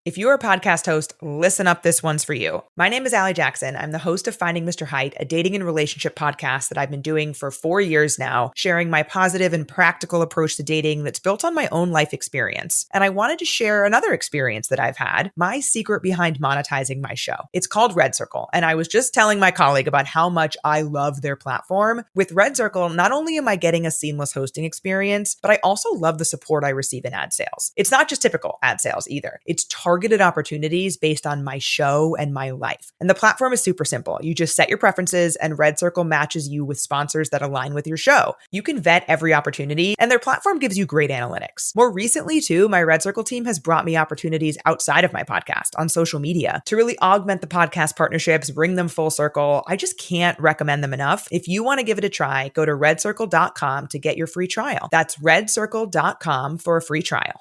If you're a podcast host, listen up, this one's for you. My name is Allie Jackson. I'm the host of Finding Mr. Height, a dating and relationship podcast that I've been doing for 4 years now, sharing my positive and practical approach to dating that's built on my own life experience. And I wanted to share another experience that I've had, my secret behind monetizing my show. It's called Red Circle, and I was just telling my colleague about how much I love their platform. With Red Circle, not only am I getting a seamless hosting experience, but I also love the support I receive in ad sales. It's not just typical ad sales either. It's targeted opportunities based on my show and my life. And the platform is super simple. You just set your preferences and Red Circle matches you with sponsors that align with your show. You can vet every opportunity and their platform gives you great analytics. More recently too, my Red Circle team has brought me opportunities outside of my podcast on social media to really augment the podcast partnerships, bring them full circle. I just can't recommend them enough. If you want to give it a try, go to redcircle.com to get your free trial. That's redcircle.com for a free trial.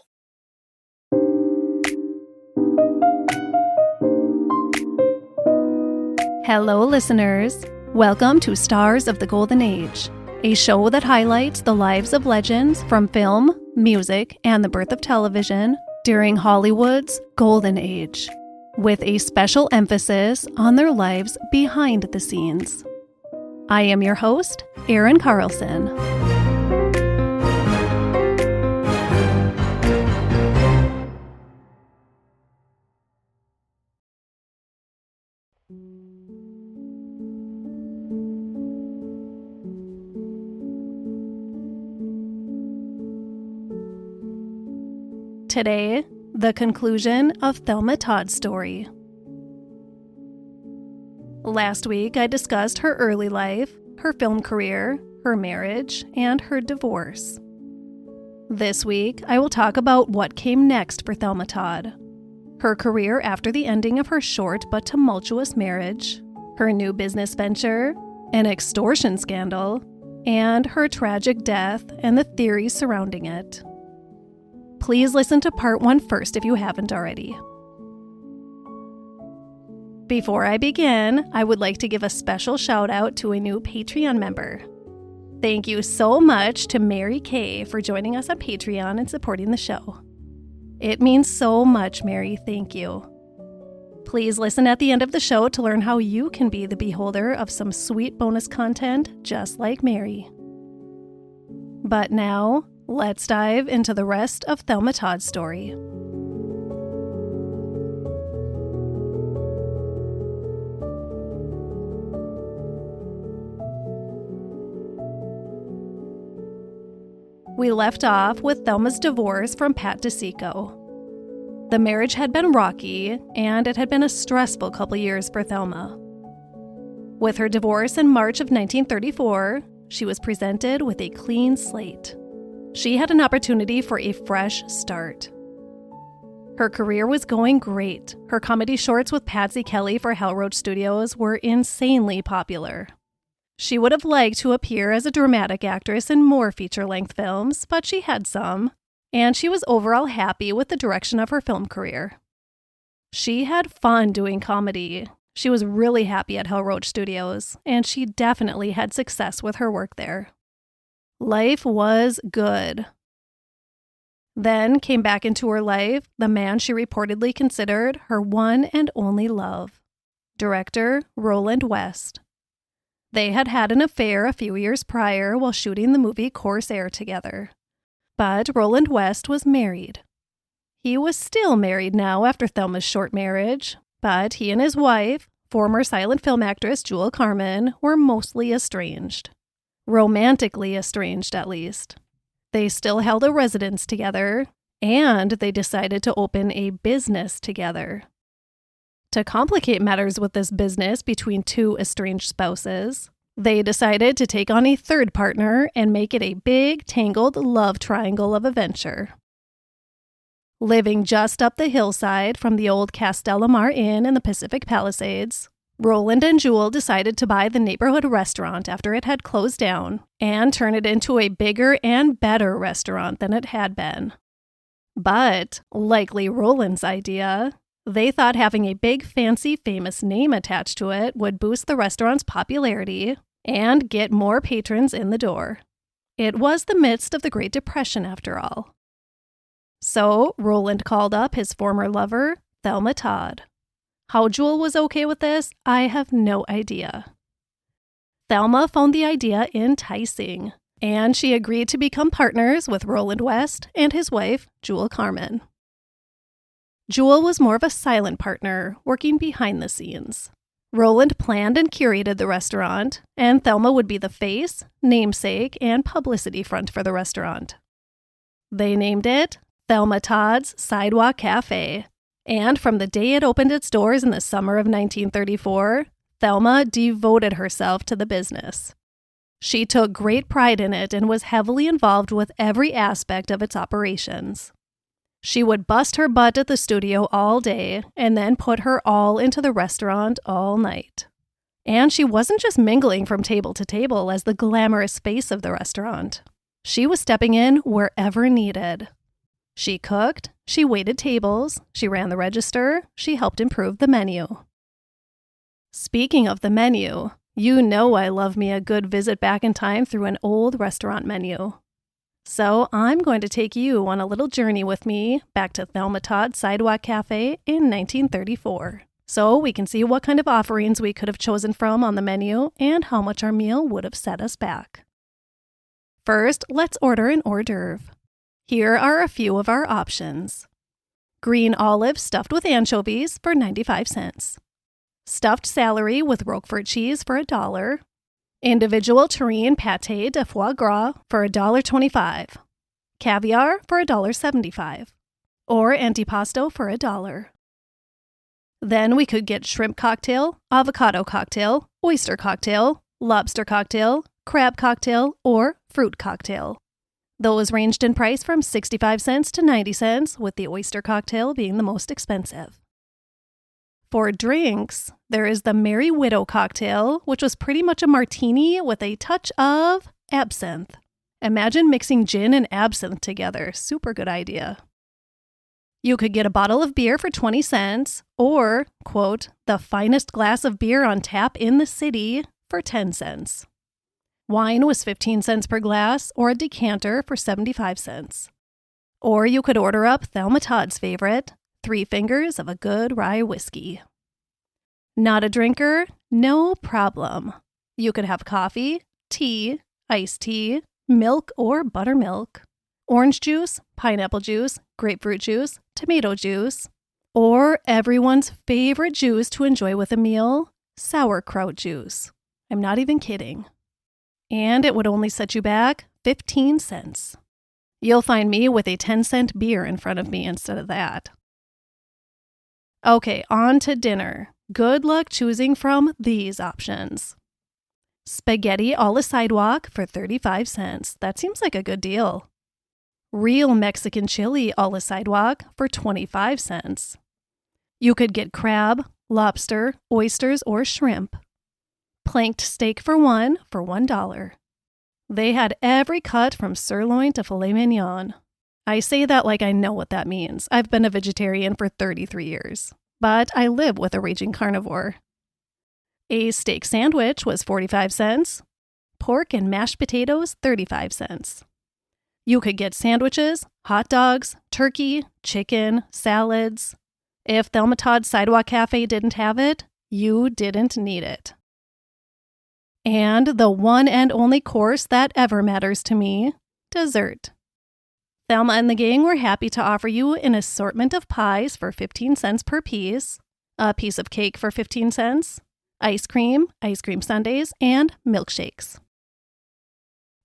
Hello, listeners. Welcome to Stars of the Golden Age, a show that highlights the lives of legends from film, music, and the birth of television during Hollywood's Golden Age, with a special emphasis on their lives behind the scenes. I am your host, Erin Carlson. Today, the conclusion of Thelma Todd's story. Last week, I discussed her early life, her film career, her marriage, and her divorce. This week, I will talk about what came next for Thelma Todd, her career after the ending of her short but tumultuous marriage, her new business venture, an extortion scandal, and her tragic death and the theories surrounding it. Please listen to part 1 first if you haven't already. Before I begin, I would like to give a special shout out to a new Patreon member. Thank you so much to Mary Kay for joining us on Patreon and supporting the show. It means so much, Mary. Thank you. Please listen at the end of the show to learn how you can be the beholder of some sweet bonus content just like Mary. But now, let's dive into the rest of Thelma Todd's story. We left off with Thelma's divorce from Pat DeSico. The marriage had been rocky, and it had been a stressful couple years for Thelma. With her divorce in March of 1934, she was presented with a clean slate. She had an opportunity for a fresh start. Her career was going great. Her comedy shorts with Patsy Kelly for Hal Roach Studios were insanely popular. She would have liked to appear as a dramatic actress in more feature-length films, but she had some, and she was overall happy with the direction of her film career. She had fun doing comedy. She was really happy at Hal Roach Studios, and she definitely had success with her work there. Life was good. Then came back into her life the man she reportedly considered her one and only love, director Roland West. They had had an affair a few years prior while shooting the movie Corsair together. But Roland West was married. He was still married now after Thelma's short marriage, but he and his wife, former silent film actress Jewel Carmen, were mostly estranged. Romantically estranged, at least. They still held a residence together, and they decided to open a business together. To complicate matters with this business between two estranged spouses, they decided to take on a third partner and make it a big, tangled love triangle of a venture. Living just up the hillside from the old Castellamar Inn in the Pacific Palisades, Roland and Jewel decided to buy the neighborhood restaurant after it had closed down and turn it into a bigger and better restaurant than it had been. But, likely Roland's idea, they thought having a big, fancy, famous name attached to it would boost the restaurant's popularity and get more patrons in the door. It was the midst of the Great Depression, after all. So, Roland called up his former lover, Thelma Todd. How Jewel was okay with this, I have no idea. Thelma found the idea enticing, and she agreed to become partners with Roland West and his wife, Jewel Carmen. Jewel was more of a silent partner, working behind the scenes. Roland planned and curated the restaurant, and Thelma would be the face, namesake, and publicity front for the restaurant. They named it Thelma Todd's Sidewalk Cafe, and from the day it opened its doors in the summer of 1934, Thelma devoted herself to the business. She took great pride in it and was heavily involved with every aspect of its operations. She would bust her butt at the studio all day and then put her all into the restaurant all night. And she wasn't just mingling from table to table as the glamorous face of the restaurant. She was stepping in wherever needed. She cooked, she waited tables, she ran the register, she helped improve the menu. Speaking of the menu, you know I love me a good visit back in time through an old restaurant menu. So I'm going to take you on a little journey with me back to Thelma Todd Sidewalk Cafe in 1934, so we can see what kind of offerings we could have chosen from on the menu and how much our meal would have set us back. First, let's order an hors d'oeuvre. Here are a few of our options. Green olive stuffed with anchovies for 95 cents. Stuffed celery with Roquefort cheese for $1. Individual terrine pâté de foie gras for $1.25. Caviar for $1.75. Or antipasto for $1. Then we could get shrimp cocktail, avocado cocktail, oyster cocktail, lobster cocktail, crab cocktail, or fruit cocktail. Those ranged in price from 65 cents to 90 cents, with the oyster cocktail being the most expensive. For drinks, there is the Merry Widow cocktail, which was pretty much a martini with a touch of absinthe. Imagine mixing gin and absinthe together. Super good idea. You could get a bottle of beer for 20 cents, or, quote, the finest glass of beer on tap in the city for 10 cents. Wine was 15 cents per glass, or a decanter for 75 cents. Or you could order up Thelma Todd's favorite, 3 fingers of a good rye whiskey. Not a drinker? No problem. You could have coffee, tea, iced tea, milk or buttermilk, orange juice, pineapple juice, grapefruit juice, tomato juice, or everyone's favorite juice to enjoy with a meal, sauerkraut juice. I'm not even kidding. And it would only set you back 15 cents. You'll find me with a 10-cent beer in front of me instead of that. Okay, on to dinner. Good luck choosing from these options. Spaghetti a la Sidewalk for 35 cents. That seems like a good deal. Real Mexican chili a la Sidewalk for 25 cents. You could get crab, lobster, oysters, or shrimp. Planked steak for $1. They had every cut from sirloin to filet mignon. I say that like I know what that means. I've been a vegetarian for 33 years, but I live with a raging carnivore. A steak sandwich was 45 cents. Pork and mashed potatoes, 35 cents. You could get sandwiches, hot dogs, turkey, chicken, salads. If Thelma Todd Sidewalk Cafe didn't have it, you didn't need it. And the one and only course that ever matters to me, dessert. Thelma and the gang were happy to offer you an assortment of pies for 15 cents per piece, a piece of cake for 15 cents, ice cream sundaes, and milkshakes.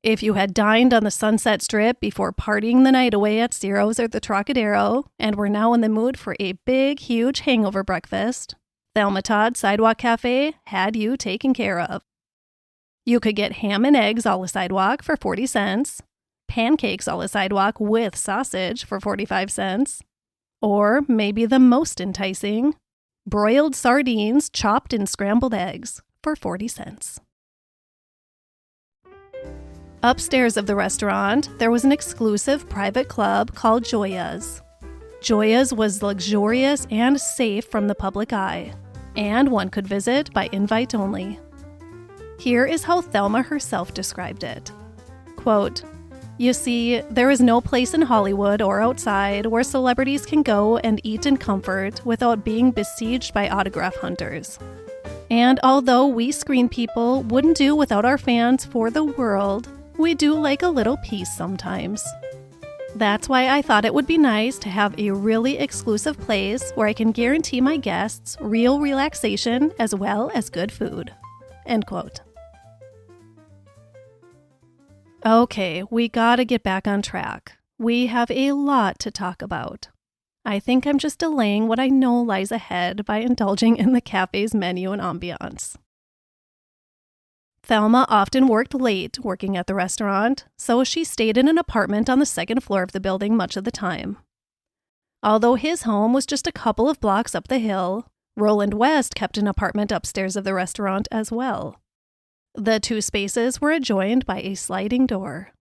If you had dined on the Sunset Strip before partying the night away at Ciro's or the Trocadero and were now in the mood for a big, huge hangover breakfast, Thelma Todd Sidewalk Cafe had you taken care of. You could get ham and eggs a la Sidewalk for 40 cents, pancakes a la Sidewalk with sausage for 45 cents, or maybe the most enticing, broiled sardines chopped in scrambled eggs for 40 cents. Upstairs of the restaurant, there was an exclusive private club called Joya's. Joya's was luxurious and safe from the public eye, and one could visit by invite only. Here is how Thelma herself described it. Quote, You see, there is no place in Hollywood or outside where celebrities can go and eat in comfort without being besieged by autograph hunters. And although we screen people wouldn't do without our fans for the world, we do like a little peace sometimes. That's why I thought it would be nice to have a really exclusive place where I can guarantee my guests real relaxation as well as good food." End quote. Okay, we gotta get back on track. We have a lot to talk about. I think I'm just delaying what I know lies ahead by indulging in the cafe's menu and ambiance. Thelma often worked late working at the restaurant, so she stayed in an apartment on the second floor of the building much of the time. Although his home was just a couple of blocks up the hill, Roland West kept an apartment upstairs of the restaurant as well. The two spaces were adjoined by a sliding door.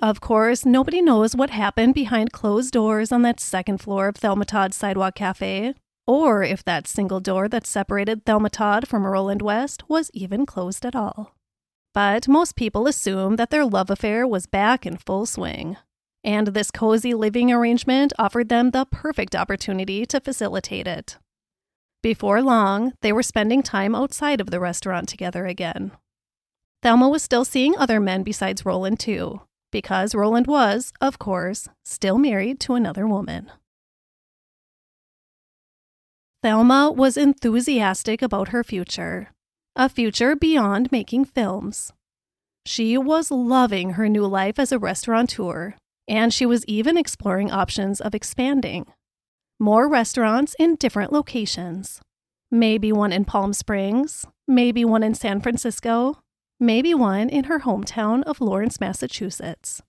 Of course, nobody knows what happened behind closed doors on that second floor of Thelma Todd's Sidewalk Cafe, or if that single door that separated Thelma Todd from Roland West was even closed at all. But most people assume that their love affair was back in full swing, and this cozy living arrangement offered them the perfect opportunity to facilitate it. Before long, they were spending time outside of the restaurant together again. Thelma was still seeing other men besides Roland too, because Roland was, of course, still married to another woman. Thelma was enthusiastic about her future, a future beyond making films. She was loving her new life as a restaurateur, and she was even exploring options of expanding. More restaurants in different locations. Maybe one in Palm Springs, maybe one in San Francisco, maybe one in her hometown of Lawrence, Massachusetts.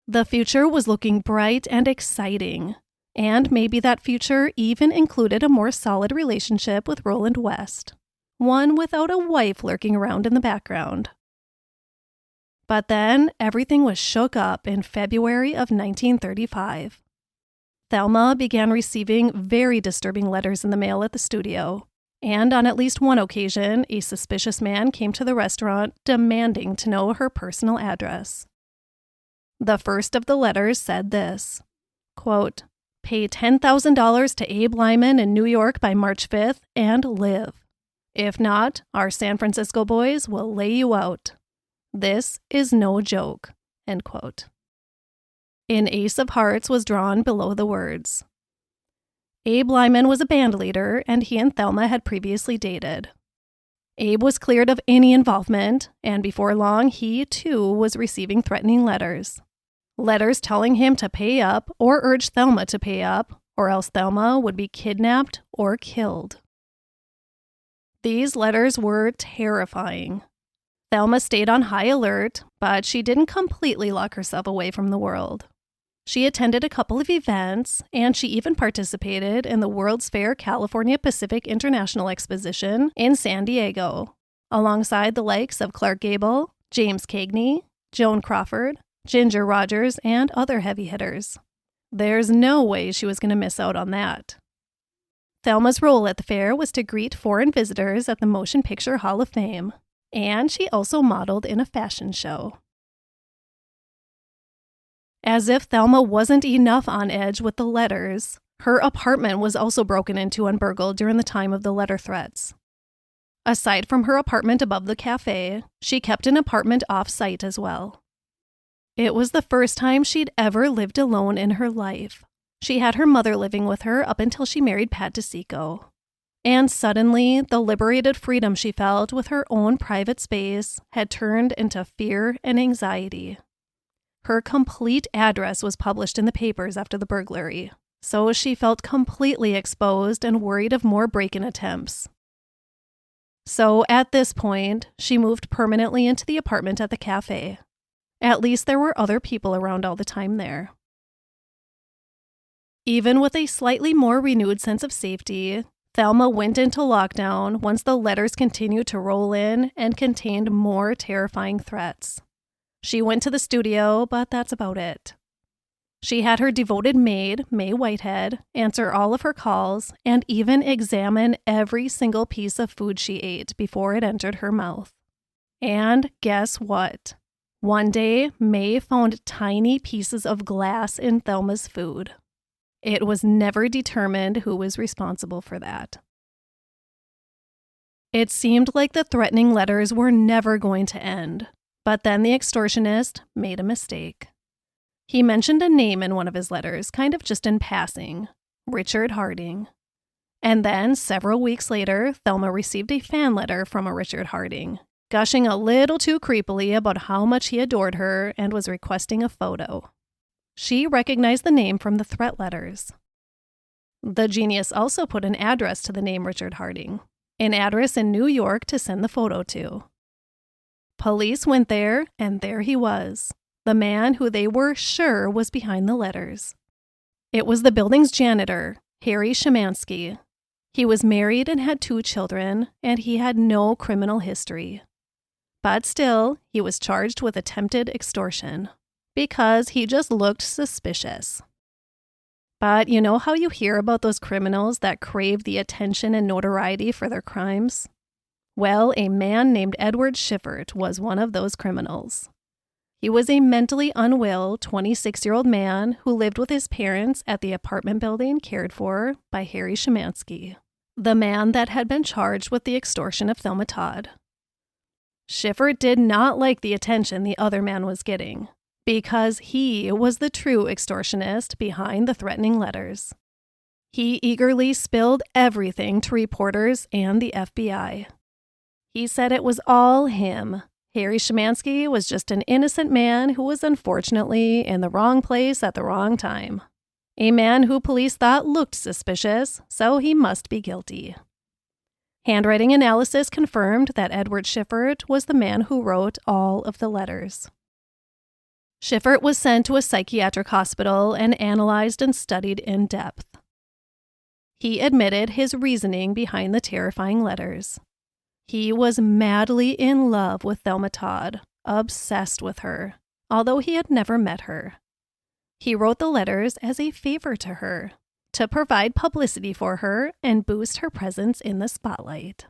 The future was looking bright and exciting, and maybe that future even included a more solid relationship with Roland West, one without a wife lurking around in the background. But then everything was shook up in February of 1935. Thelma began receiving very disturbing letters in the mail at the studio, and on at least one occasion, a suspicious man came to the restaurant demanding to know her personal address. The first of the letters said this, quote, "Pay $10,000 to Abe Lyman in New York by March 5th and live. If not, our San Francisco boys will lay you out. This is no joke." End quote. An ace of hearts was drawn below the words. Abe Lyman was a band leader, and he and Thelma had previously dated. Abe was cleared of any involvement, and before long, he, too, was receiving threatening letters. Letters telling him to pay up or urge Thelma to pay up, or else Thelma would be kidnapped or killed. These letters were terrifying. Thelma stayed on high alert, but she didn't completely lock herself away from the world. She attended a couple of events, and she even participated in the World's Fair California Pacific International Exposition in San Diego, alongside the likes of Clark Gable, James Cagney, Joan Crawford, Ginger Rogers, and other heavy hitters. There's no way she was going to miss out on that. Thelma's role at the fair was to greet foreign visitors at the Motion Picture Hall of Fame, and she also modeled in a fashion show. As if Thelma wasn't enough on edge with the letters, her apartment was also broken into and burgled during the time of the letter threats. Aside from her apartment above the cafe, she kept an apartment off-site as well. It was the first time she'd ever lived alone in her life. She had her mother living with her up until she married Pat DeSico. And suddenly, the liberated freedom she felt with her own private space had turned into fear and anxiety. Her complete address was published in the papers after the burglary, so she felt completely exposed and worried of more break-in attempts. So at this point, she moved permanently into the apartment at the cafe. At least there were other people around all the time there. Even with a slightly more renewed sense of safety, Thelma went into lockdown once the letters continued to roll in and contained more terrifying threats. She went to the studio, but that's about it. She had her devoted maid, May Whitehead, answer all of her calls and even examine every single piece of food she ate before it entered her mouth. And guess what? One day, May found tiny pieces of glass in Thelma's food. It was never determined who was responsible for that. It seemed like the threatening letters were never going to end, but then the extortionist made a mistake. He mentioned a name in one of his letters, kind of just in passing, Richard Harding. And then, several weeks later, Thelma received a fan letter from a Richard Harding, gushing a little too creepily about how much he adored her and was requesting a photo. She recognized the name from the threat letters. The genius also put an address to the name Richard Harding, an address in New York to send the photo to. Police went there, and there he was, the man who they were sure was behind the letters. It was the building's janitor, Harry Szymanski. He was married and had 2 children, and he had no criminal history. But still, he was charged with attempted extortion, because he just looked suspicious. But you know how you hear about those criminals that crave the attention and notoriety for their crimes? Well, a man named Edward Schiffert was one of those criminals. He was a mentally unwell 26-year-old man who lived with his parents at the apartment building cared for by Harry Szymanski, the man that had been charged with the extortion of Thelma Todd. Schiffert did not like the attention the other man was getting, because he was the true extortionist behind the threatening letters. He eagerly spilled everything to reporters and the FBI. He said it was all him. Harry Szymanski was just an innocent man who was unfortunately in the wrong place at the wrong time. A man who police thought looked suspicious, so he must be guilty. Handwriting analysis confirmed that Edward Schiffert was the man who wrote all of the letters. Schiffert was sent to a psychiatric hospital and analyzed and studied in depth. He admitted his reasoning behind the terrifying letters. He was madly in love with Thelma Todd, obsessed with her, although he had never met her. He wrote the letters as a favor to her, to provide publicity for her and boost her presence in the spotlight.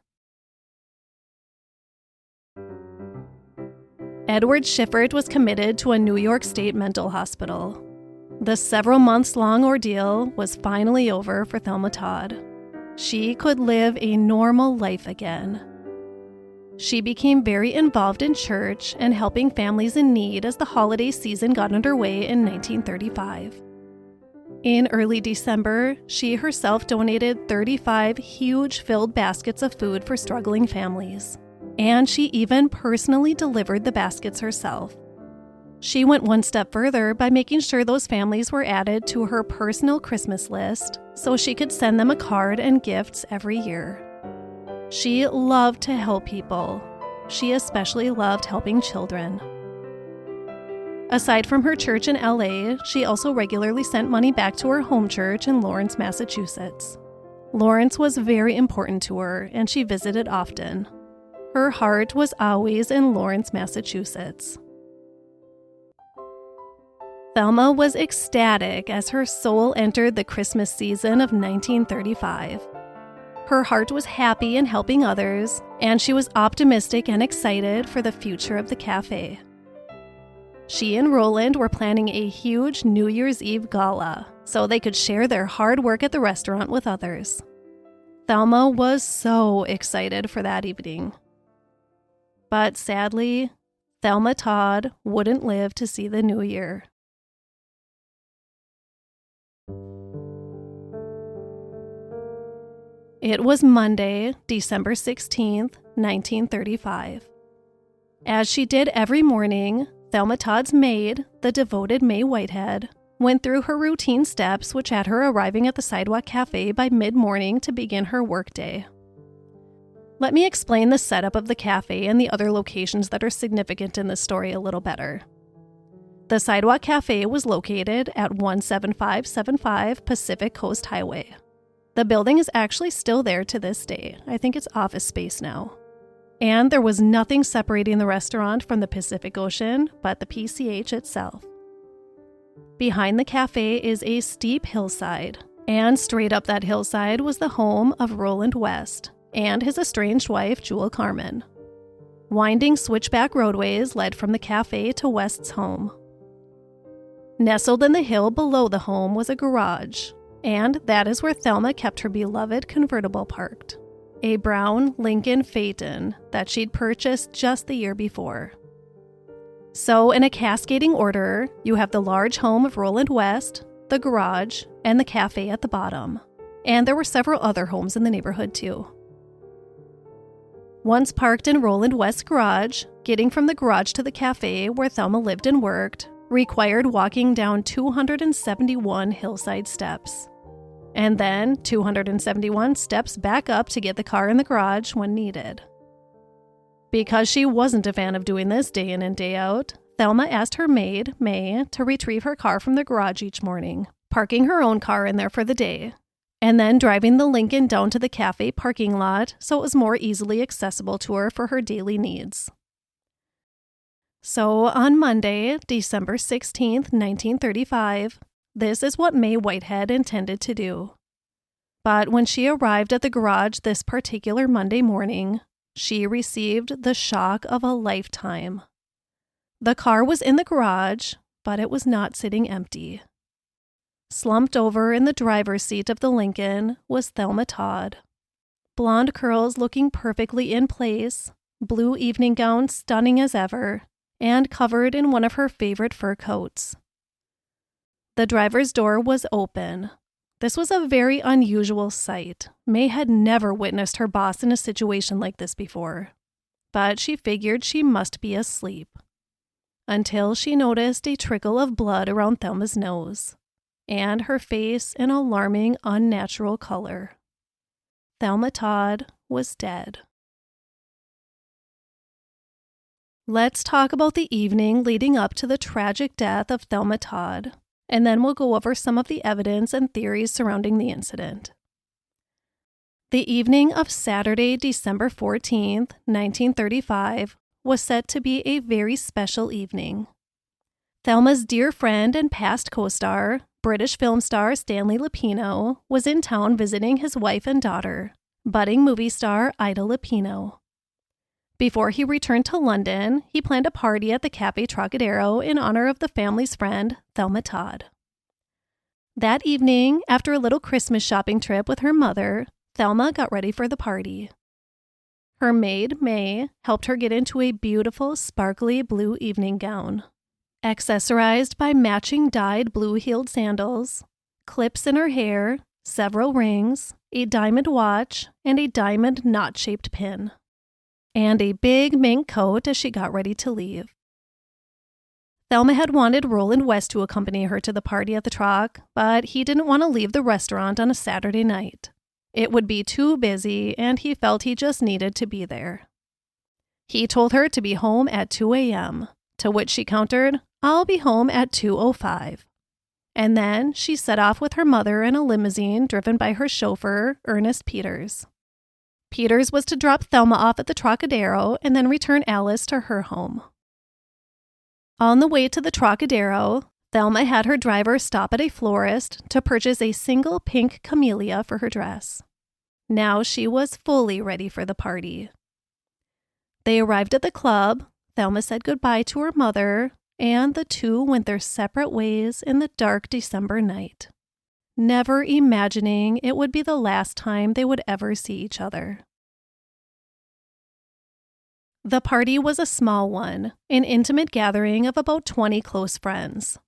Edward Schiffert was committed to a New York State mental hospital. The several months-long ordeal was finally over for Thelma Todd. She could live a normal life again. She became very involved in church and helping families in need as the holiday season got underway in 1935. In early December, she herself donated 35 huge filled baskets of food for struggling families. And she even personally delivered the baskets herself. She went one step further by making sure those families were added to her personal Christmas list so she could send them a card and gifts every year. She loved to help people. She especially loved helping children. Aside from her church in LA, she also regularly sent money back to her home church in Lawrence, Massachusetts. Lawrence was very important to her, and she visited often. Her heart was always in Lawrence, Massachusetts. Thelma was ecstatic as her soul entered the Christmas season of 1935. Her heart was happy in helping others, and she was optimistic and excited for the future of the cafe. She and Roland were planning a huge New Year's Eve gala so they could share their hard work at the restaurant with others. Thelma was so excited for that evening. But sadly, Thelma Todd wouldn't live to see the new year. It was Monday, December 16th, 1935. As she did every morning, Thelma Todd's maid, the devoted May Whitehead, went through her routine steps which had her arriving at the Sidewalk Cafe by mid-morning to begin her workday. Let me explain the setup of the cafe and the other locations that are significant in this story a little better. The Sidewalk Cafe was located at 17575 Pacific Coast Highway. The building is actually still there to this day. I think it's office space now. And there was nothing separating the restaurant from the Pacific Ocean but the PCH itself. Behind the cafe is a steep hillside, and straight up that hillside was the home of Roland West and his estranged wife, Jewel Carmen. Winding switchback roadways led from the cafe to West's home. Nestled in the hill below the home was a garage, and that is where Thelma kept her beloved convertible parked, a brown Lincoln Phaeton that she'd purchased just the year before. So in a cascading order, you have the large home of Roland West, the garage, and the cafe at the bottom. And there were several other homes in the neighborhood too. Once parked in Roland West's garage, getting from the garage to the cafe where Thelma lived and worked required walking down 271 hillside steps, and then 271 steps back up to get the car in the garage when needed. Because she wasn't a fan of doing this day in and day out, Thelma asked her maid, May, to retrieve her car from the garage each morning, parking her own car in there for the day, and then driving the Lincoln down to the cafe parking lot so it was more easily accessible to her for her daily needs. So on Monday, December 16th, 1935, this is what May Whitehead intended to do. But when she arrived at the garage this particular Monday morning, she received the shock of a lifetime. The car was in the garage, but it was not sitting empty. Slumped over in the driver's seat of the Lincoln was Thelma Todd. Blonde curls looking perfectly in place, blue evening gown stunning as ever, and covered in one of her favorite fur coats. The driver's door was open. This was a very unusual sight. May had never witnessed her boss in a situation like this before, but she figured she must be asleep. Until she noticed a trickle of blood around Thelma's nose, and her face an alarming, unnatural color. Thelma Todd was dead. Let's talk about the evening leading up to the tragic death of Thelma Todd, and then we'll go over some of the evidence and theories surrounding the incident. The evening of Saturday, December 14th, 1935, was set to be a very special evening. Thelma's dear friend and past co-star, British film star Stanley Lupino, was in town visiting his wife and daughter, budding movie star Ida Lupino. Before he returned to London, he planned a party at the Cafe Trocadero in honor of the family's friend, Thelma Todd. That evening, after a little Christmas shopping trip with her mother, Thelma got ready for the party. Her maid, May, helped her get into a beautiful, sparkly blue evening gown, accessorized by matching dyed blue-heeled sandals, clips in her hair, several rings, a diamond watch, and a diamond knot-shaped pin, and a big mink coat as she got ready to leave. Thelma had wanted Roland West to accompany her to the party at the Troc, but he didn't want to leave the restaurant on a Saturday night. It would be too busy, and he felt he just needed to be there. He told her to be home at 2 a.m., to which she countered, "I'll be home at 2:05. And then she set off with her mother in a limousine driven by her chauffeur, Ernest Peters. Peters was to drop Thelma off at the Trocadero and then return Alice to her home. On the way to the Trocadero, Thelma had her driver stop at a florist to purchase a single pink camellia for her dress. Now she was fully ready for the party. They arrived at the club, Thelma said goodbye to her mother, and the two went their separate ways in the dark December night, never imagining it would be the last time they would ever see each other. The party was a small one, an intimate gathering of about 20 close friends.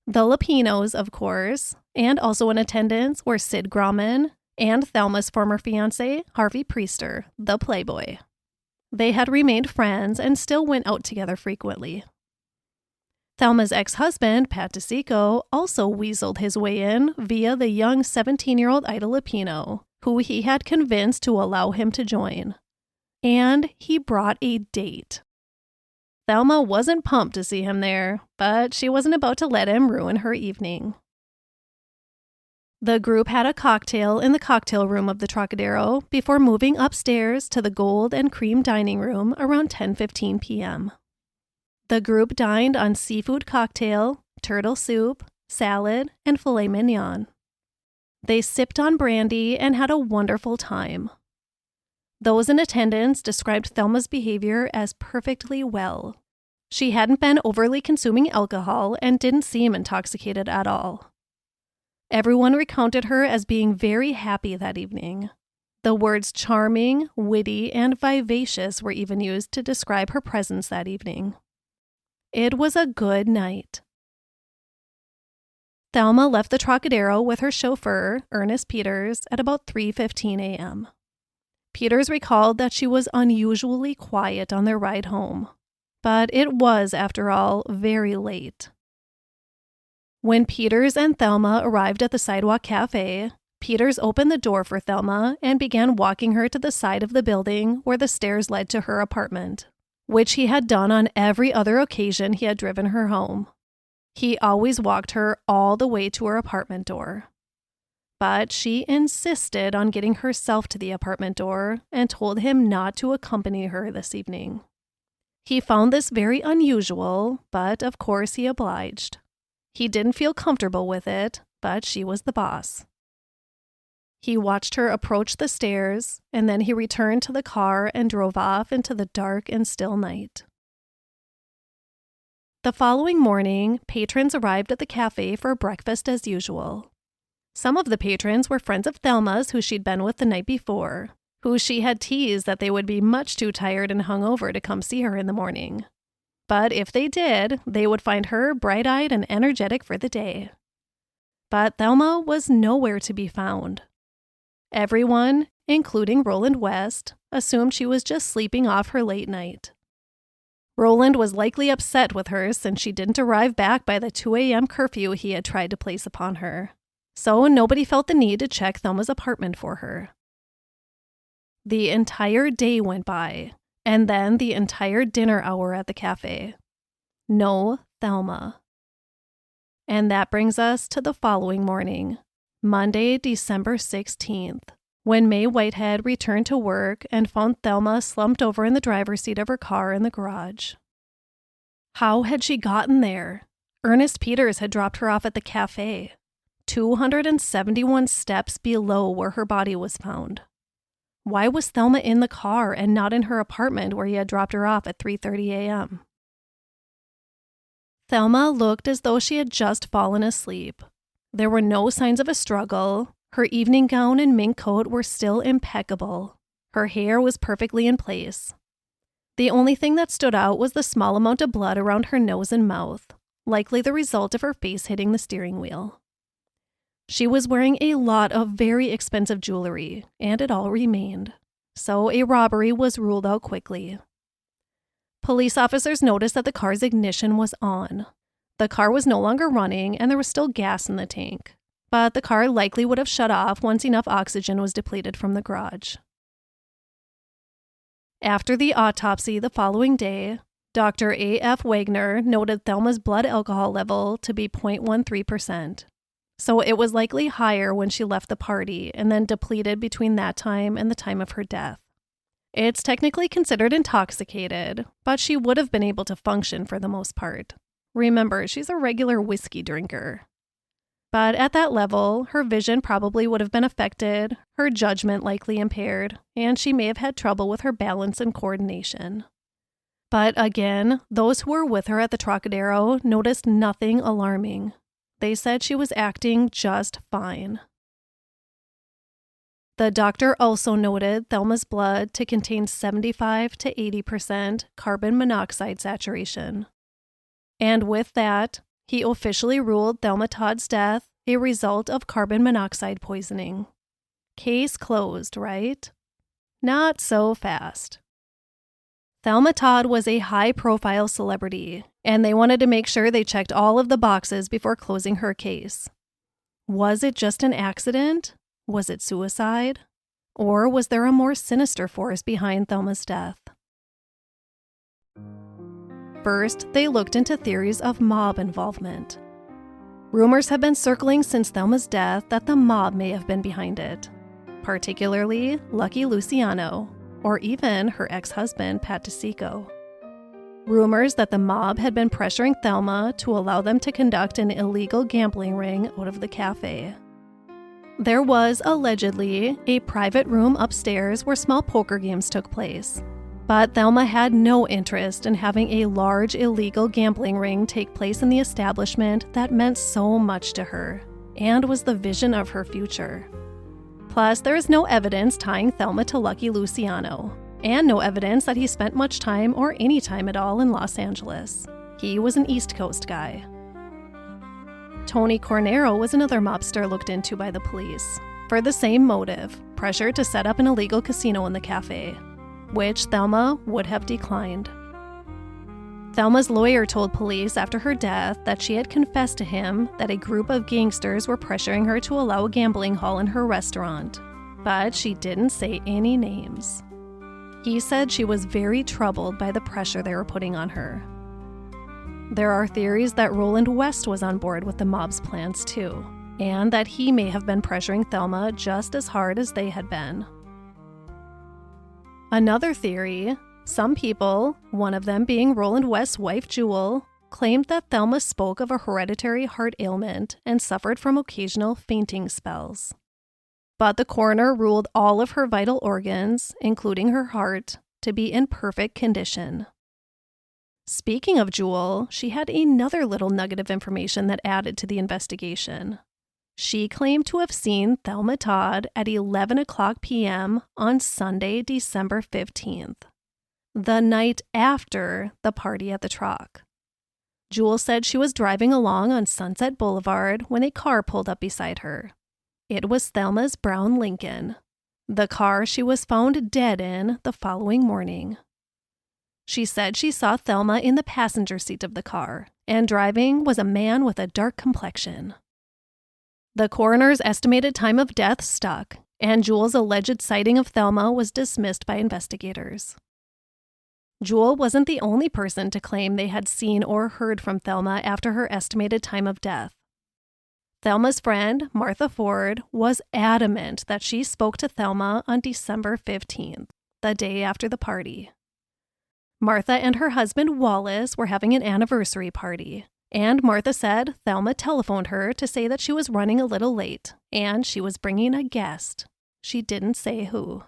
The Lupinos, of course, and also in attendance were Sid Grauman and Thelma's former fiancé, Harvey Priester, the playboy. They had remained friends and still went out together frequently. Thelma's ex-husband, Pat DeSico, also weaseled his way in via the young 17-year-old Ida Lupino, who he had convinced to allow him to join. And he brought a date. Thelma wasn't pumped to see him there, but she wasn't about to let him ruin her evening. The group had a cocktail in the cocktail room of the Trocadero before moving upstairs to the gold and cream dining room around 10:15 p.m. The group dined on seafood cocktail, turtle soup, salad, and filet mignon. They sipped on brandy and had a wonderful time. Those in attendance described Thelma's behavior as perfectly well. She hadn't been overly consuming alcohol and didn't seem intoxicated at all. Everyone recounted her as being very happy that evening. The words charming, witty, and vivacious were even used to describe her presence that evening. It was a good night. Thelma left the Trocadero with her chauffeur, Ernest Peters, at about 3:15 a.m. Peters recalled that she was unusually quiet on their ride home, but it was, after all, very late. When Peters and Thelma arrived at the Sidewalk Cafe, Peters opened the door for Thelma and began walking her to the side of the building where the stairs led to her apartment, which he had done on every other occasion he had driven her home. He always walked her all the way to her apartment door. But she insisted on getting herself to the apartment door and told him not to accompany her this evening. He found this very unusual, but of course he obliged. He didn't feel comfortable with it, but she was the boss. He watched her approach the stairs, and then he returned to the car and drove off into the dark and still night. The following morning, patrons arrived at the cafe for breakfast as usual. Some of the patrons were friends of Thelma's who she'd been with the night before, who she had teased that they would be much too tired and hungover to come see her in the morning. But if they did, they would find her bright-eyed and energetic for the day. But Thelma was nowhere to be found. Everyone, including Roland West, assumed she was just sleeping off her late night. Roland was likely upset with her since she didn't arrive back by the 2 a.m. curfew he had tried to place upon her. So nobody felt the need to check Thelma's apartment for her. The entire day went by, and then the entire dinner hour at the cafe. No Thelma. And that brings us to the following morning, Monday, December 16th, when Mae Whitehead returned to work and found Thelma slumped over in the driver's seat of her car in the garage. How had she gotten there? Ernest Peters had dropped her off at the cafe, 271 steps below where her body was found. Why was Thelma in the car and not in her apartment where he had dropped her off at 3:30 a.m.? Thelma looked as though she had just fallen asleep. There were no signs of a struggle. Her evening gown and mink coat were still impeccable. Her hair was perfectly in place. The only thing that stood out was the small amount of blood around her nose and mouth, likely the result of her face hitting the steering wheel. She was wearing a lot of very expensive jewelry, and it all remained. So a robbery was ruled out quickly. Police officers noticed that the car's ignition was on. The car was no longer running, and there was still gas in the tank. But the car likely would have shut off once enough oxygen was depleted from the garage. After the autopsy the following day, Dr. A.F. Wagner noted Thelma's blood alcohol level to be 0.13%. So it was likely higher when she left the party and then depleted between that time and the time of her death. It's technically considered intoxicated, but she would have been able to function for the most part. Remember, she's a regular whiskey drinker. But at that level, her vision probably would have been affected, her judgment likely impaired, and she may have had trouble with her balance and coordination. But again, those who were with her at the Trocadero noticed nothing alarming. They said she was acting just fine. The doctor also noted Thelma's blood to contain 75 to 80% carbon monoxide saturation. And with that, he officially ruled Thelma Todd's death a result of carbon monoxide poisoning. Case closed, right? Not so fast. Thelma Todd was a high-profile celebrity, and they wanted to make sure they checked all of the boxes before closing her case. Was it just an accident? Was it suicide? Or was there a more sinister force behind Thelma's death? First, they looked into theories of mob involvement. Rumors have been circling since Thelma's death that the mob may have been behind it, particularly Lucky Luciano, or even her ex-husband, Pat DeSico. Rumors that the mob had been pressuring Thelma to allow them to conduct an illegal gambling ring out of the cafe. There was, allegedly, a private room upstairs where small poker games took place. But Thelma had no interest in having a large illegal gambling ring take place in the establishment that meant so much to her, and was the vision of her future. Plus, there is no evidence tying Thelma to Lucky Luciano, and no evidence that he spent much time or any time at all in Los Angeles. He was an East Coast guy. Tony Cornero was another mobster looked into by the police, for the same motive, pressure to set up an illegal casino in the cafe, which Thelma would have declined. Thelma's lawyer told police after her death that she had confessed to him that a group of gangsters were pressuring her to allow a gambling hall in her restaurant, but she didn't say any names. He said she was very troubled by the pressure they were putting on her. There are theories that Roland West was on board with the mob's plans too, and that he may have been pressuring Thelma just as hard as they had been. Another theory, some people, one of them being Roland West's wife Jewel, claimed that Thelma spoke of a hereditary heart ailment and suffered from occasional fainting spells. But the coroner ruled all of her vital organs, including her heart, to be in perfect condition. Speaking of Jewel, she had another little nugget of information that added to the investigation. She claimed to have seen Thelma Todd at 11 o'clock p.m. on Sunday, December 15th, the night after the party at the Troc. Jewel said she was driving along on Sunset Boulevard when a car pulled up beside her. It was Thelma's brown Lincoln, the car she was found dead in the following morning. She said she saw Thelma in the passenger seat of the car, and driving was a man with a dark complexion. The coroner's estimated time of death stuck, and Jewel's alleged sighting of Thelma was dismissed by investigators. Jewel wasn't the only person to claim they had seen or heard from Thelma after her estimated time of death. Thelma's friend, Martha Ford, was adamant that she spoke to Thelma on December 15th, the day after the party. Martha and her husband, Wallace, were having an anniversary party, and Martha said Thelma telephoned her to say that she was running a little late, and she was bringing a guest. She didn't say who.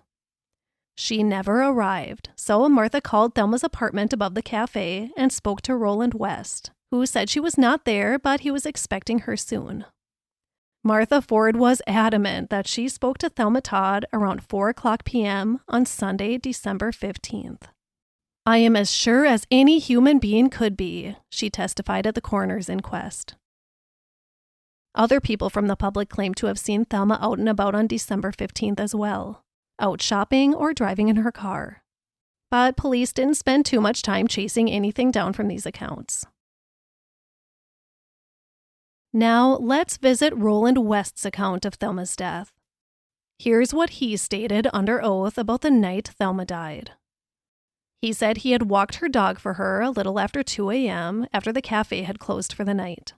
She never arrived, so Martha called Thelma's apartment above the cafe and spoke to Roland West, who said she was not there, but he was expecting her soon. Martha Ford was adamant that she spoke to Thelma Todd around 4 o'clock p.m. on Sunday, December 15th. "I am as sure as any human being could be," she testified at the coroner's inquest. Other people from the public claimed to have seen Thelma out and about on December 15th as well, out shopping or driving in her car. But police didn't spend too much time chasing anything down from these accounts. Now, let's visit Roland West's account of Thelma's death. Here's what he stated under oath about the night Thelma died. He said he had walked her dog for her a little after 2 a.m. after the cafe had closed for the night.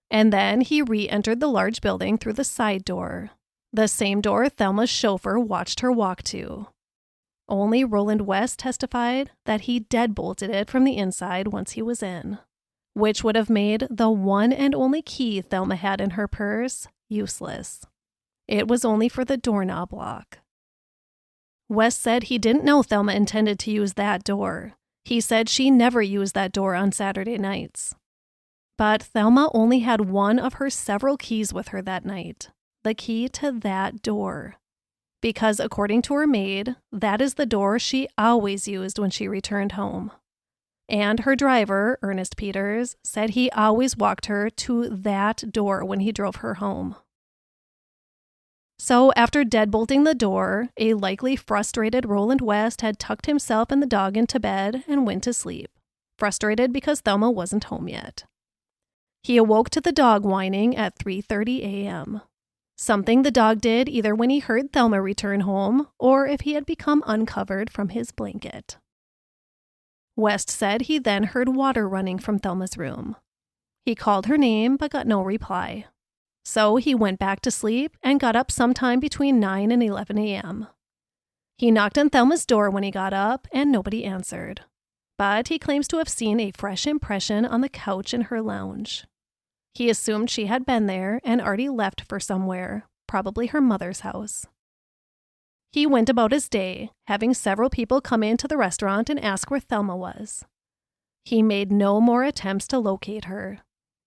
And then he re-entered the large building through the side door, the same door Thelma's chauffeur watched her walk to. Only Roland West testified that he deadbolted it from the inside once he was in, which would have made the one and only key Thelma had in her purse useless. It was only for the doorknob lock. West said he didn't know Thelma intended to use that door. He said she never used that door on Saturday nights. But Thelma only had one of her several keys with her that night, the key to that door. Because according to her maid, that is the door she always used when she returned home. And her driver, Ernest Peters, said he always walked her to that door when he drove her home. So after deadbolting the door, a likely frustrated Roland West had tucked himself and the dog into bed and went to sleep, frustrated because Thelma wasn't home yet. He awoke to the dog whining at 3:30 a.m., something the dog did either when he heard Thelma return home or if he had become uncovered from his blanket. West said he then heard water running from Thelma's room. He called her name but got no reply. So he went back to sleep and got up sometime between 9 and 11 a.m. He knocked on Thelma's door when he got up and nobody answered. But he claims to have seen a fresh impression on the couch in her lounge. He assumed she had been there and already left for somewhere, probably her mother's house. He went about his day, having several people come into the restaurant and ask where Thelma was. He made no more attempts to locate her.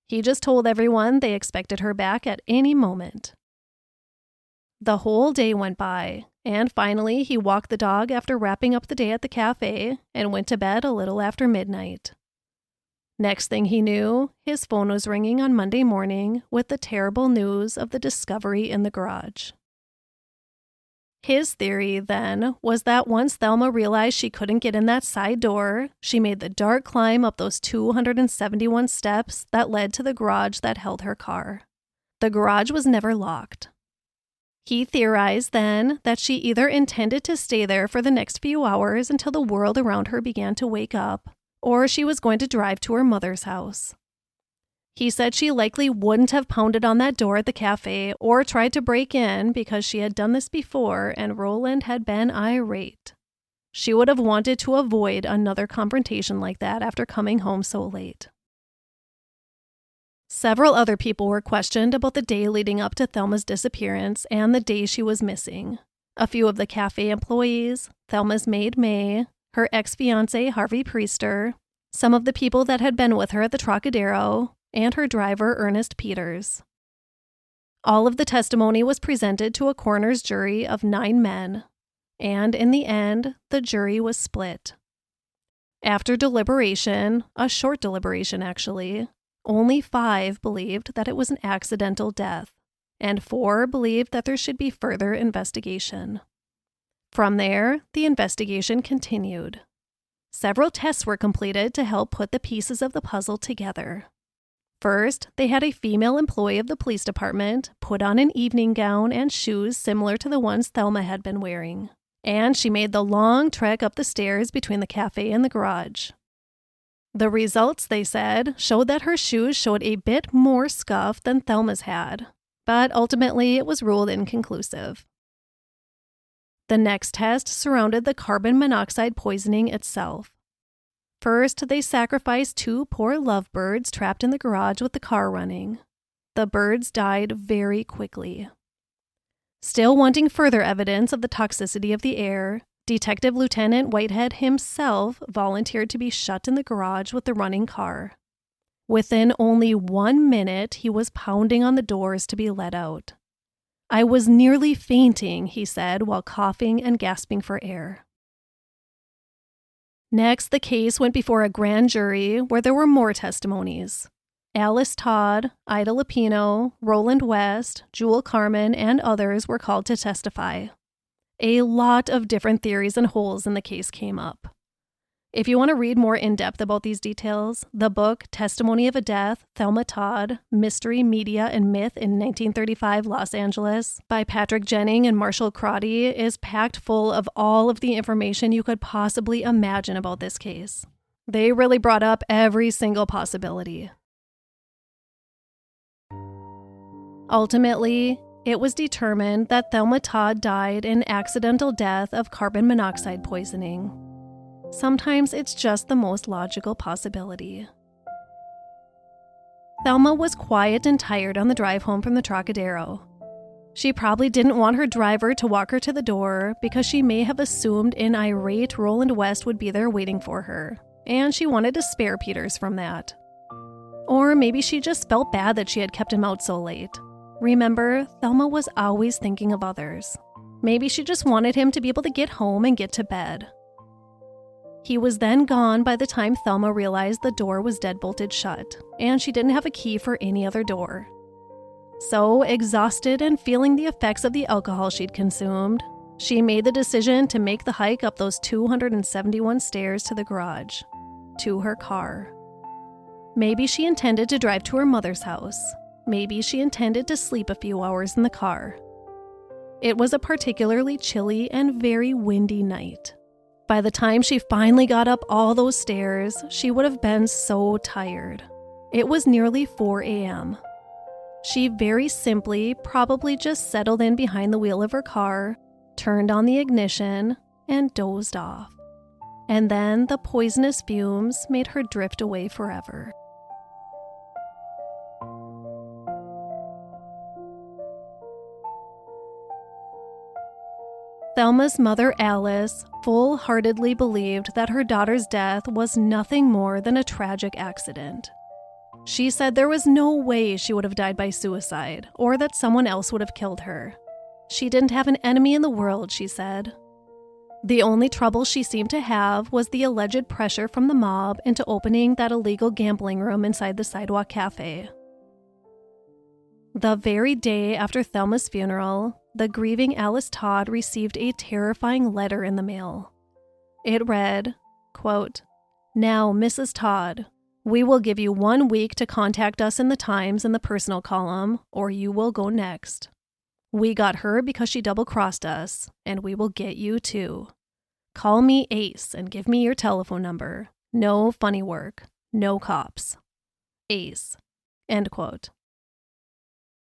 He just told everyone they expected her back at any moment. The whole day went by, and finally he walked the dog after wrapping up the day at the cafe and went to bed a little after midnight. Next thing he knew, his phone was ringing on Monday morning with the terrible news of the discovery in the garage. His theory, then, was that once Thelma realized she couldn't get in that side door, she made the dark climb up those 271 steps that led to the garage that held her car. The garage was never locked. He theorized, then, that she either intended to stay there for the next few hours until the world around her began to wake up, or she was going to drive to her mother's house. He said she likely wouldn't have pounded on that door at the cafe or tried to break in because she had done this before and Roland had been irate. She would have wanted to avoid another confrontation like that after coming home so late. Several other people were questioned about the day leading up to Thelma's disappearance and the day she was missing. A few of the cafe employees, Thelma's maid May, her ex-fiancé Harvey Priester, some of the people that had been with her at the Trocadero, and her driver Ernest Peters. All of the testimony was presented to a coroner's jury of 9 men, and in the end, the jury was split. After deliberation, a short deliberation actually, only 5 believed that it was an accidental death, and 4 believed that there should be further investigation. From there, the investigation continued. Several tests were completed to help put the pieces of the puzzle together. First, they had a female employee of the police department put on an evening gown and shoes similar to the ones Thelma had been wearing, and she made the long trek up the stairs between the cafe and the garage. The results, they said, showed that her shoes showed a bit more scuff than Thelma's had, but ultimately it was ruled inconclusive. The next test surrounded the carbon monoxide poisoning itself. First, they sacrificed 2 poor lovebirds trapped in the garage with the car running. The birds died very quickly. Still wanting further evidence of the toxicity of the air, Detective Lieutenant Whitehead himself volunteered to be shut in the garage with the running car. Within only 1 minute, he was pounding on the doors to be let out. "I was nearly fainting," he said, while coughing and gasping for air. Next, the case went before a grand jury where there were more testimonies. Alice Todd, Ida Lupino, Roland West, Jewel Carmen, and others were called to testify. A lot of different theories and holes in the case came up. If you want to read more in depth about these details, the book Testimony of a Death, Thelma Todd, Mystery, Media, and Myth in 1935 Los Angeles by Patrick Jennings and Marshall Croddy is packed full of all of the information you could possibly imagine about this case. They really brought up every single possibility. Ultimately, it was determined that Thelma Todd died an accidental death of carbon monoxide poisoning. Sometimes it's just the most logical possibility. Thelma was quiet and tired on the drive home from the Trocadero. She probably didn't want her driver to walk her to the door because she may have assumed an irate Roland West would be there waiting for her, and she wanted to spare Peters from that. Or maybe she just felt bad that she had kept him out so late. Remember, Thelma was always thinking of others. Maybe she just wanted him to be able to get home and get to bed. He was then gone by the time Thelma realized the door was deadbolted shut, and she didn't have a key for any other door. So, exhausted and feeling the effects of the alcohol she'd consumed, she made the decision to make the hike up those 271 stairs to the garage, to her car. Maybe she intended to drive to her mother's house. Maybe she intended to sleep a few hours in the car. It was a particularly chilly and very windy night. By the time she finally got up all those stairs, she would have been so tired. It was nearly 4 a.m. She very simply probably just settled in behind the wheel of her car, turned on the ignition, and dozed off. And then the poisonous fumes made her drift away forever. Thelma's mother, Alice, full-heartedly believed that her daughter's death was nothing more than a tragic accident. She said there was no way she would have died by suicide, or that someone else would have killed her. She didn't have an enemy in the world, she said. The only trouble she seemed to have was the alleged pressure from the mob into opening that illegal gambling room inside the Sidewalk Cafe. The very day after Thelma's funeral, the grieving Alice Todd received a terrifying letter in the mail. It read, quote, "Now, Mrs. Todd, we will give you 1 week to contact us in the Times in the personal column, or you will go next. We got her because she double-crossed us, and we will get you too. Call me Ace and give me your telephone number. No funny work. No cops. Ace." End quote.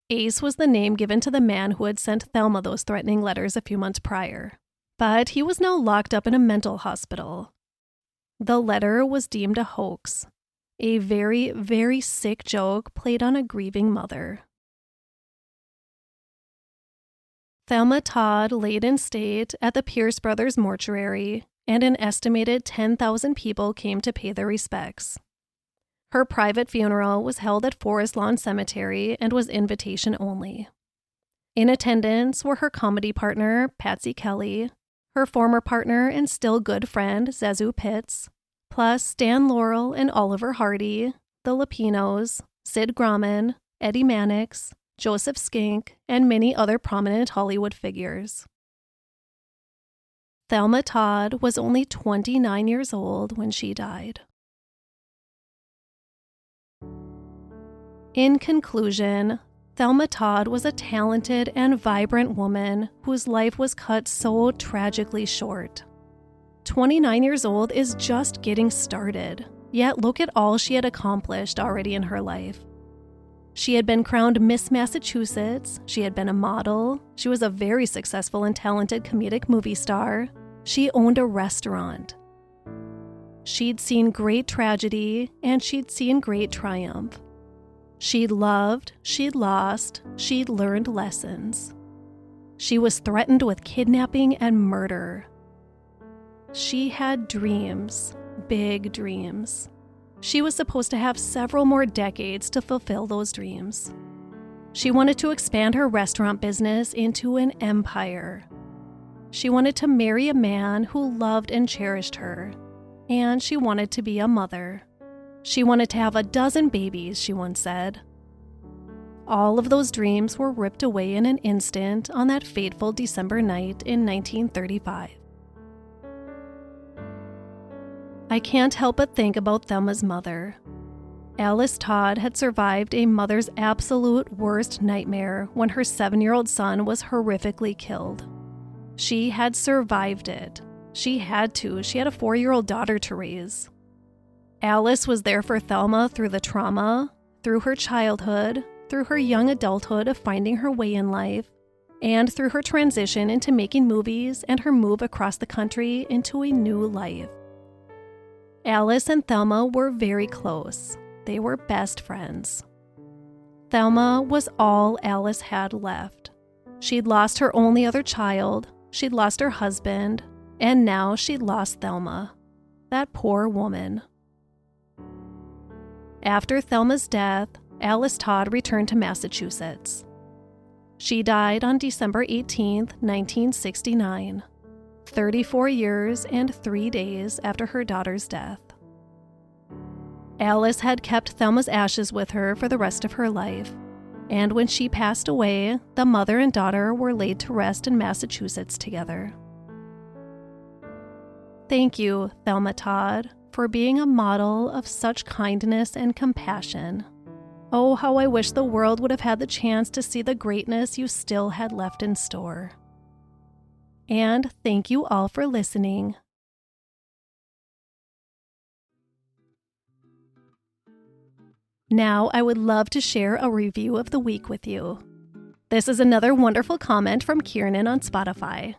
Ace was the name given to the man who had sent Thelma those threatening letters a few months prior, but he was now locked up in a mental hospital. The letter was deemed a hoax, a very, very sick joke played on a grieving mother. Thelma Todd laid in state at the Pierce Brothers mortuary, and an estimated 10,000 people came to pay their respects. Her private funeral was held at Forest Lawn Cemetery and was invitation only. In attendance were her comedy partner, Patsy Kelly, her former partner and still good friend, Zazu Pitts, plus Dan Laurel and Oliver Hardy, the Lupinos, Sid Grauman, Eddie Mannix, Joseph Skink, and many other prominent Hollywood figures. Thelma Todd was only 29 years old when she died. In conclusion, Thelma Todd was a talented and vibrant woman whose life was cut so tragically short. 29 years old is just getting started, yet look at all she had accomplished already in her life. She had been crowned Miss Massachusetts, she had been a model, she was a very successful and talented comedic movie star, she owned a restaurant. She'd seen great tragedy, and she'd seen great triumph. She'd loved, she'd lost, she'd learned lessons. She was threatened with kidnapping and murder. She had dreams, big dreams. She was supposed to have several more decades to fulfill those dreams. She wanted to expand her restaurant business into an empire. She wanted to marry a man who loved and cherished her, and she wanted to be a mother. She wanted to have 12 babies, she once said. All of those dreams were ripped away in an instant on that fateful December night in 1935. I can't help but think about Thelma's mother. Alice Todd had survived a mother's absolute worst nightmare when her 7-year-old son was horrifically killed. She had survived it. She had to. She had a 4-year-old daughter to raise. Alice was there for Thelma through the trauma, through her childhood, through her young adulthood of finding her way in life, and through her transition into making movies and her move across the country into a new life. Alice and Thelma were very close. They were best friends. Thelma was all Alice had left. She'd lost her only other child, she'd lost her husband, and now she'd lost Thelma. That poor woman. After Thelma's death, Alice Todd returned to Massachusetts. She died on December 18, 1969, 34 years and 3 days after her daughter's death. Alice had kept Thelma's ashes with her for the rest of her life, and when she passed away, the mother and daughter were laid to rest in Massachusetts together. Thank you, Thelma Todd, for being a model of such kindness and compassion. Oh, how I wish the world would have had the chance to see the greatness you still had left in store. And thank you all for listening. Now, I would love to share a review of the week with you. This is another wonderful comment from Kieran on Spotify.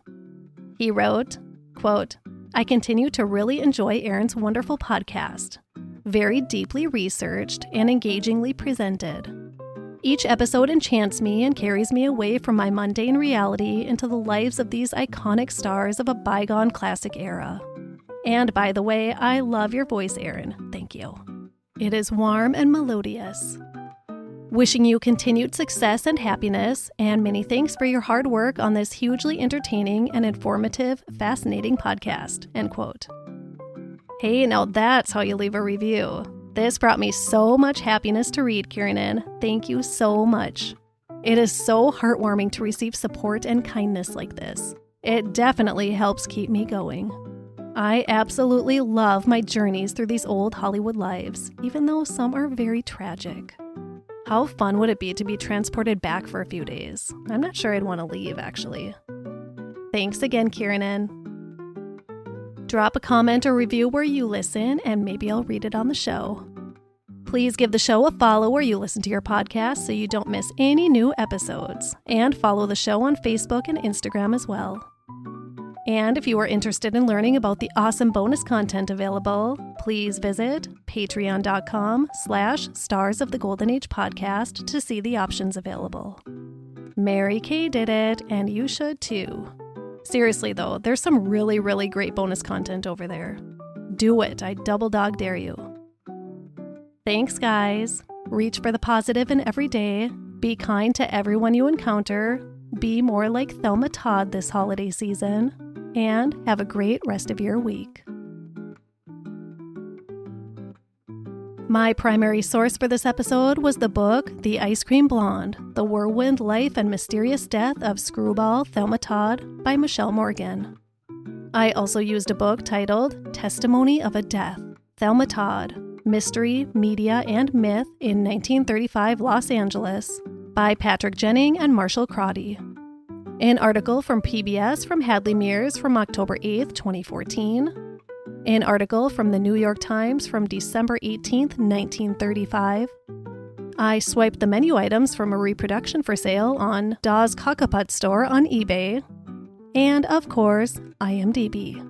He wrote, quote, "I continue to really enjoy Erin's wonderful podcast. Very deeply researched and engagingly presented. Each episode enchants me and carries me away from my mundane reality into the lives of these iconic stars of a bygone classic era. And by the way, I love your voice, Aaron. Thank you. It is warm and melodious. Wishing you continued success and happiness, and many thanks for your hard work on this hugely entertaining and informative, fascinating podcast. End quote. Hey, now that's how you leave a review. This brought me so much happiness to read, Kiernan. Thank you so much. It is so heartwarming to receive support and kindness like this. It definitely helps keep me going. I absolutely love my journeys through these old Hollywood lives, even though some are very tragic. How fun would it be to be transported back for a few days? I'm not sure I'd want to leave, actually. Thanks again, Kiernan. Drop a comment or review where you listen, and maybe I'll read it on the show. Please give the show a follow where you listen to your podcast so you don't miss any new episodes. And follow the show on Facebook and Instagram as well. And if you are interested in learning about the awesome bonus content available, please visit patreon.com/Stars of the Golden Age podcast to see the options available. Mary Kay did it, and you should too. Seriously though, there's some really, really great bonus content over there. Do it, I double dog dare you. Thanks, guys. Reach for the positive in every day. Be kind to everyone you encounter. Be more like Thelma Todd this holiday season. And have a great rest of your week. My primary source for this episode was the book The Ice Cream Blonde, The Whirlwind Life and Mysterious Death of Screwball, Thelma Todd by Michelle Morgan. I also used a book titled Testimony of a Death, Thelma Todd, Mystery, Media, and Myth in 1935 Los Angeles by Patrick Jennings and Marshall Croddy. An article from PBS from Hadley Meares from October 8th, 2014. An article from the New York Times from December 18th, 1935. I swiped the menu items from a reproduction for sale on Dawe's Kakaput store on eBay. And, of course, IMDB.